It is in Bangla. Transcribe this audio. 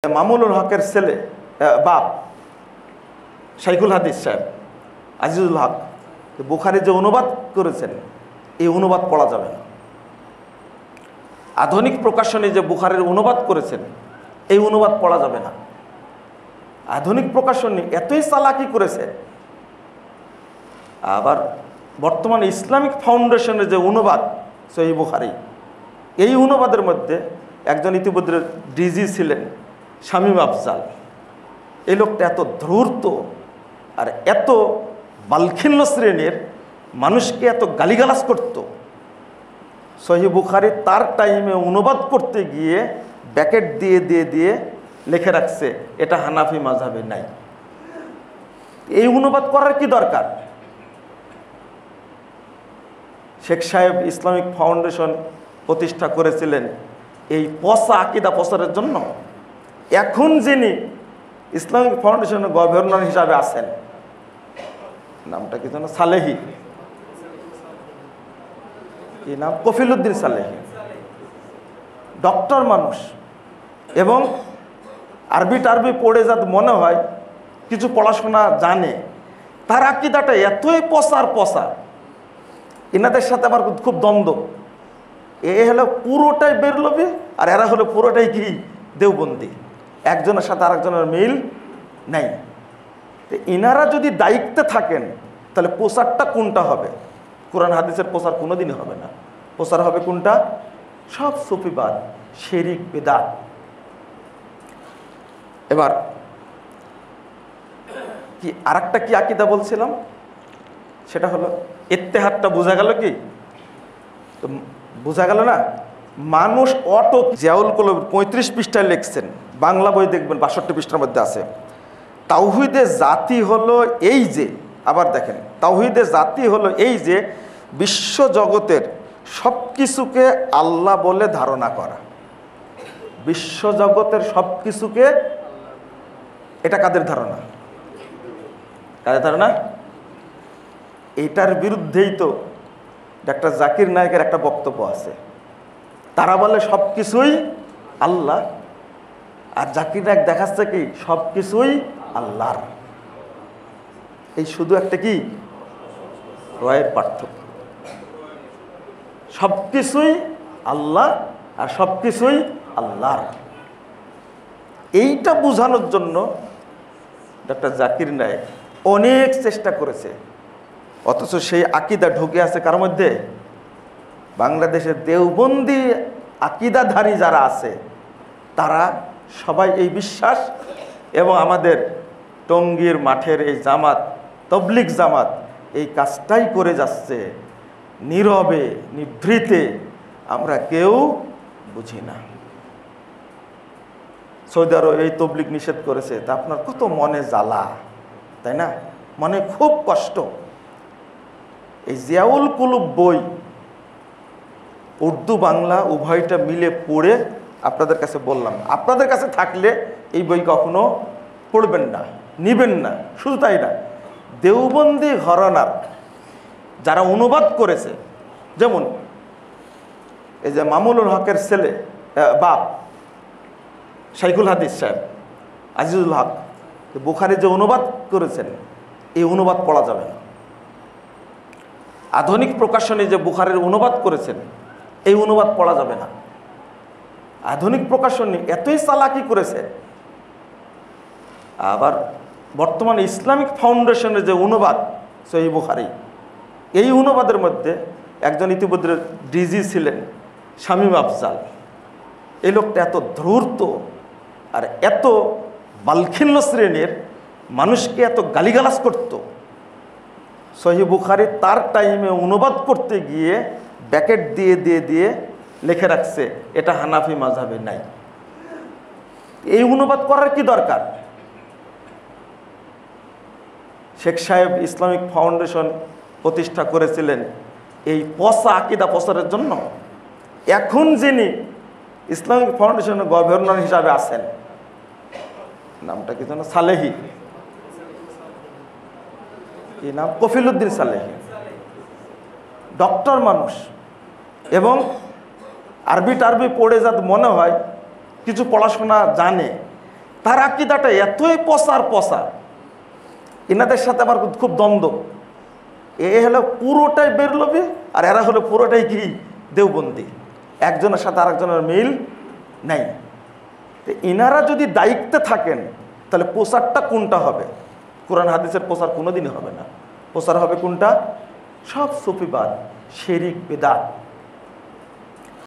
মামুনুল হকের ছেলে বাপ শাইখুল হাদিস সাহেব আজিজুল হক বুখারী যে অনুবাদ করেছেন এই অনুবাদ পড়া যাবে না। আধুনিক প্রকাশনী যে বুখারীর অনুবাদ করেছেন এই অনুবাদ পড়া যাবে না। আধুনিক প্রকাশনী এতই চালাকি করেছে। আবার বর্তমানে ইসলামিক ফাউন্ডেশনের যে অনুবাদ সহিহ বুখারী এই অনুবাদের মধ্যে একজন ইতিমধ্যে ডিজি ছিলেন শামীম আফজাল। এই লোকটা এত ধূর্ত আর এত বালখিল্য শ্রেণীর মানুষকে এত গালিগালাজ করত। সহিহ বুখারী তার টাইমে অনুবাদ করতে গিয়ে ব্যাকেট দিয়ে লিখে রাখছে এটা হানাফি মাযহাবে নাই। এই অনুবাদ করার কি দরকার? শেখ সাহেব ইসলামিক ফাউন্ডেশন প্রতিষ্ঠা করেছিলেন এই পচা আকীদা প্রচারের জন্য। এখন যিনি ইসলামিক ফাউন্ডেশনের গভর্নর হিসাবে আছেন নামটা কি যেন সালেহি, কি নাম, কফিলউদ্দিন সালেহি, ডক্টর মানুষ এবং আরবি টারবি পড়ে যাতে মনে হয় কিছু পড়াশোনা জানে, তার আকীদাটা এতই পচা। এনাদের সাথে আমার খুব দ্বন্দ্ব। এ হলো পুরোটাই বেরলবি আর এরা হলো পুরোটাই কি দেওবন্দি। একজনের সাথে আরেকজনের মিল নাই। তো ইনারা যদি দায়িত্বে থাকেন তাহলে প্রচারটা কোনটা হবে? কোরআন হাদিসের প্রচার কোনোদিনই হবে না। প্রচার হবে কোনটা? সব সুফিবাদ, শিরক, বিদআত। এবার কি আরেকটা কি আকীদা বলছিলাম, সেটা হলো ইত্তেহাদটা। বোঝা গেল কি? তো বোঝা গেল না? মানুষ অটো জিয়াউল কলম 35 পৃষ্ঠায় লিখছেন, বাংলা বই দেখবেন 62 পৃষ্ঠার মধ্যে আছে। তাওহীদে জাতি হলো এই যে, আবার দেখেন, তাওহীদে জাতি হলো এই যে বিশ্ব জগতের সব কিছুকে আল্লাহ বলে ধারণা করা। বিশ্ব জগতের সব কিছুকে, এটা কাদের ধারণা? কাদের ধারণা? এইটার বিরুদ্ধেই তো ডাক্তার জাকির নায়েকের একটা বক্তব্য আছে। তারা বলে সব কিছুই আল্লাহ, আর জাকির নায়েক দেখাচ্ছে কি সব কিছুই আল্লাহর। এই শুধু একটা কি রয়ের পার্থক্য। সব কিছুই আল্লাহ আর সব কিছুই আল্লাহর। এইটা বোঝানোর জন্য ডাক্তার জাকির নায়েক অনেক চেষ্টা করেছে, অথচ সেই আকীদা ঢুকে আছে কার মধ্যে? বাংলাদেশের দেওবন্দি আকীদাধারী যারা আছে তারা সবাই এই বিশ্বাস এবং আমাদের টঙ্গীর মাঠের এই জামাত, তবলিগ জামাত, এই কাজটাই করে যাচ্ছে নীরবে নিভৃতে। আমরা কেউ বুঝি না। সৌদি আরব এই তবলিগ নিষেধ করেছে, তা আপনার কত মনে জ্বালা, তাই না? মনে খুব কষ্ট। এই জিয়াউল কুলুব বই উর্দু বাংলা উভয়টা মিলে পড়ে আপনাদের কাছে বললাম, আপনাদের কাছে থাকলে এই বই কখনো পড়বেন না, নিবেন না। শুধু তাই না, দেওবন্দি ঘরানার যারা অনুবাদ করেছে, যেমন এই যে মামুনুল হকের ছেলে বাপ শাইখুল হাদিস সাহেব আজিজুল হক বুখারী যে অনুবাদ করেছেন এই অনুবাদ পড়া যাবে না। আধুনিক প্রকাশনী যে বুখারীর অনুবাদ করেছেন এই অনুবাদ পড়া যাবে না। আধুনিক প্রকাশনী এতই চালাকি করেছে। আবার বর্তমানে ইসলামিক ফাউন্ডেশনের যে অনুবাদ সহিহ বুখারী এই অনুবাদের মধ্যে একজন ইতিমধ্যে ডিজি ছিলেন শামীম আফজাল। এই লোকটা এত ধূর্ত আর এত বালখিল্য শ্রেণীর মানুষকে এত গালিগালাজ করত। সহিহ বুখারী তার টাইমে অনুবাদ করতে গিয়ে ব্যাকেট দিয়ে লিখে রাখছে এটা হানাফি মাযহাবে নাই। এই অনুবাদ করার কি দরকার? শেখ সাহেব ইসলামিক ফাউন্ডেশন প্রতিষ্ঠা করেছিলেন এই পচা আকীদা প্রচারের জন্য। এখন যিনি ইসলামিক ফাউন্ডেশনের গভর্নর হিসাবে আছেন নামটা কি যেন সালেহি, কি নাম, কফিলউদ্দিন সালেহি, ডক্টর মানুষ এবং আরবি টারবি পড়ে যাতে মনে হয় কিছু পড়াশোনা জানে, তার আকীদাটা এতই পচা, এনাদের সাথে আমার খুব দ্বন্দ্ব। এ হলো পুরোটাই বেরলবি, আর এরা হলো পুরোটাই কি দেওবন্দি। একজনের সাথে আরেকজনের মিল নাই। ইনারা যদি দায়িত্বে থাকেন তাহলে প্রচারটা কোনটা হবে? কোরআন হাদিসের প্রচার কোনোদিনই হবে না। প্রচার হবে কোনটা? সব সুফিবাদ, শিরিক, বিদআত।